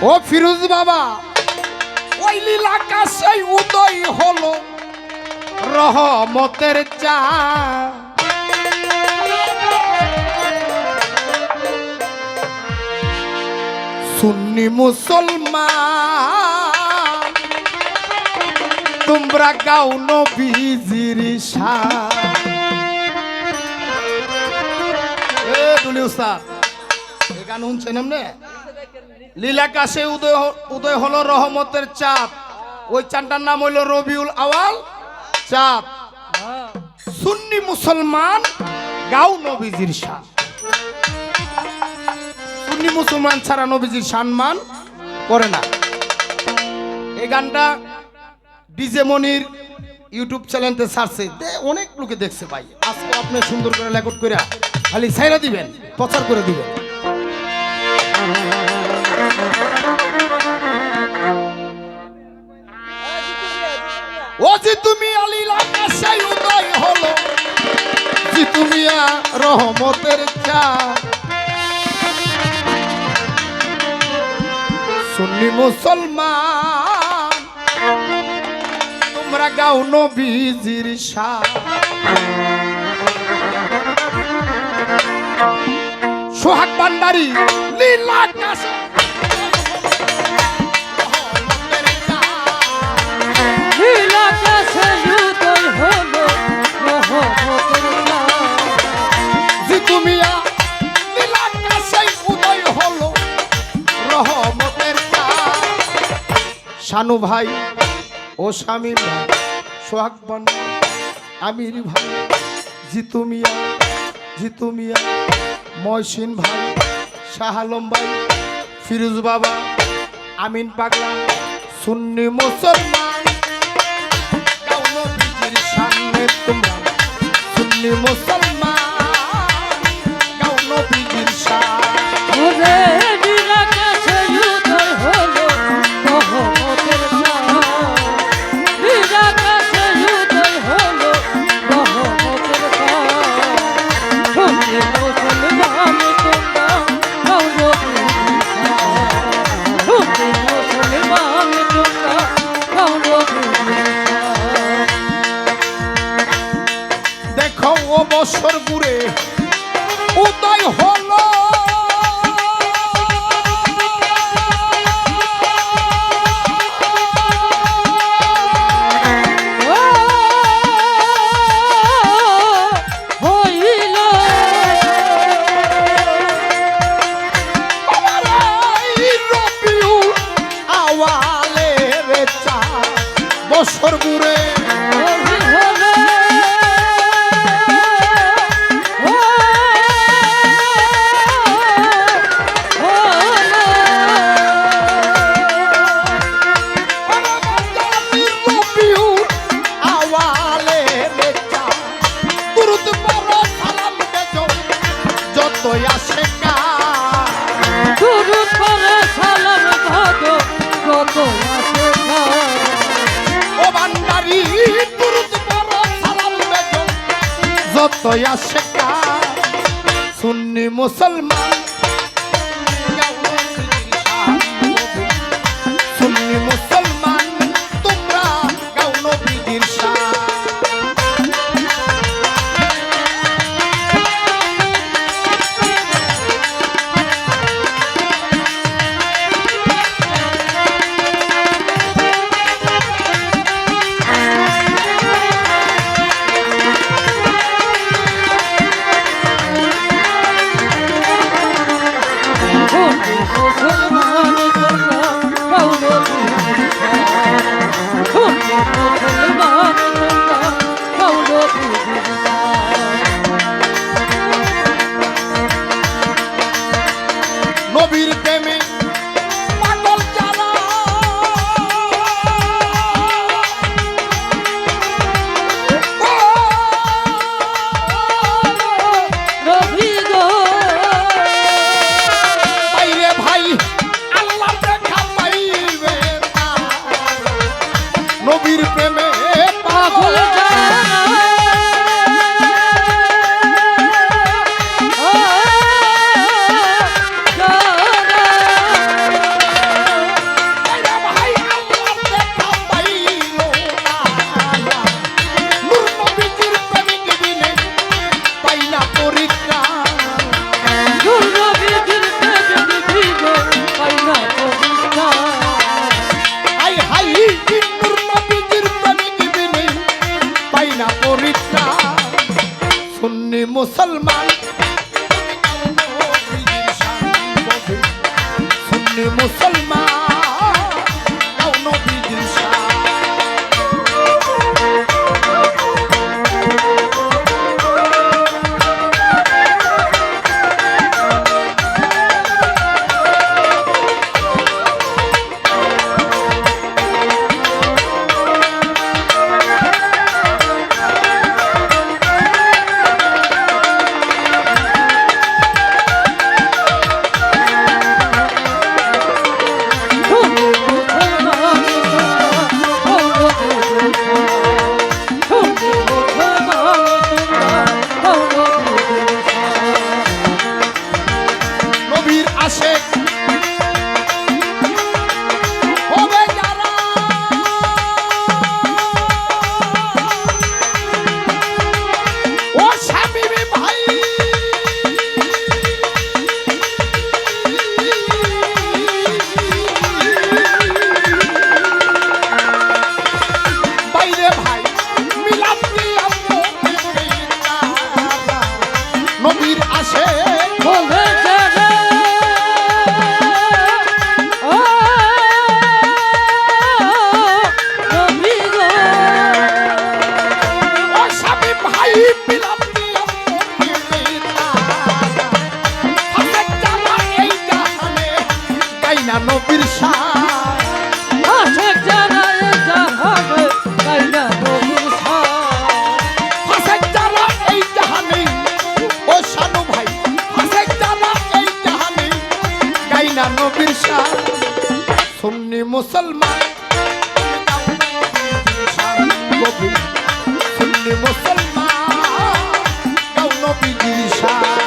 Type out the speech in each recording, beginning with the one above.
ও ফিরোজ বাবা, ওই লীলা আকাশে উদয় হলো রহমতের চাঁদ। সুন্নি মুসলমান তোমরা গাও নবীজির শান। এ দুলি উস্তাদ, এই গান শুনছেন এমনি? লীলাকাশে উদয় হলো রহমতের চাঁদ, ওই চাঁদটার নাম হইল রবিউল আওয়াল চাঁদ। সুন্নি মুসলমান গাও নবীজির শান। সুন্নি মুসলমান ছাড়া নবীজির সম্মান করে না। এই গানটা ডিজে মনির ইউটিউব চ্যানেলতে ছাড়ছে, অনেক লোকে দেখছে ভাই। আজকে আপনি সুন্দর করে রেকর্ড করে খালি ছাইরা দিবেন, প্রচার করে দিবেন। ও যে তুমি আলীল আকাশে উদয় হলো, যে তুমি রহমতের চাঁদ। সুন্নি মুসলমান তোমরা গাও নবীজির শান। সোহাগ ভান্ডারী লীলা আকাশে শানু ভাই ও শামীম ভাই, সোহাগ ভান্ডারী, আমির ভাই, জিতু মিয়া, মহসিন ভাই, শাহ আলম ভাই, ফিরোজ বাবা, আমিন পাগলা। সুন্নি মুসলমান গাও নবীজির শানে তোমরা, সুন্নি মুসলমান গাও নবীজির শান। দেখো ও বছর ঘুরে উদয় হলো বছর ঘুরে সুন্নি মুসলমান সুন্নি মুসলমান তোমরা গাও নবীজির শান। নবীর প্রেমে পাগল যারা, বাইরে ভাই আল্লাহ দেখা পাইবে না। নবীর প্রেমে পাগল হাই হাই নূর নবীজির প্রেমে বিনে পাই না পরিত্রাণ সুন্নি মুসলমান সুন্নি মুসলমান গাও নবীজির শান নবীর শান আশেক জানায় জাহানে গাইনা নবীর শান আশেক জানা এই জাহানে ও শানু ভাই আশেক জানা এই জাহানে গাইনা নবীর শান সুন্নি মুসলমান সুন্নি মুসলমান গাও নবীর শান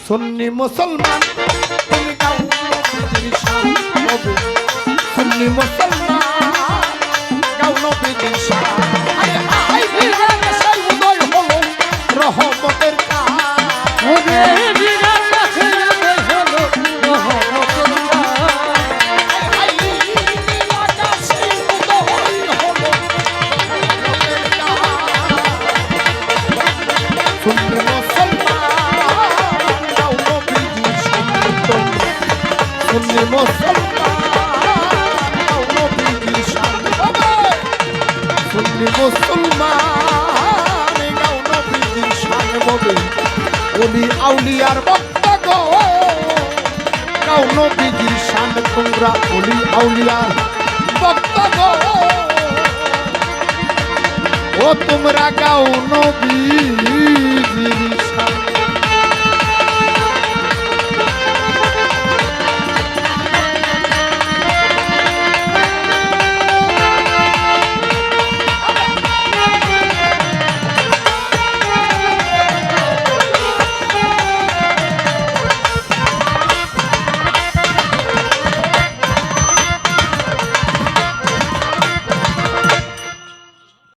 সুন্নি মুসলমান তুমি গাও নবীর শান সুন্নি মুসলমান গাও নবীর শান আরে হাই বিরাট সেই উদয় হলো রহমতের কান ওরে বিরাট সেই উদয় হলো রহমতের কান হাই বিরাট সেই উদয় হলো রহমতের কান সুন্নি সুন্নি মুসলমান গাও নবীর শান ববে ওলি আউলিয়ার বক্তা গো গাও নবীর শান তোমরা ওলি আউলিয়ার বক্তা গো ও তোমরা গাও নবীর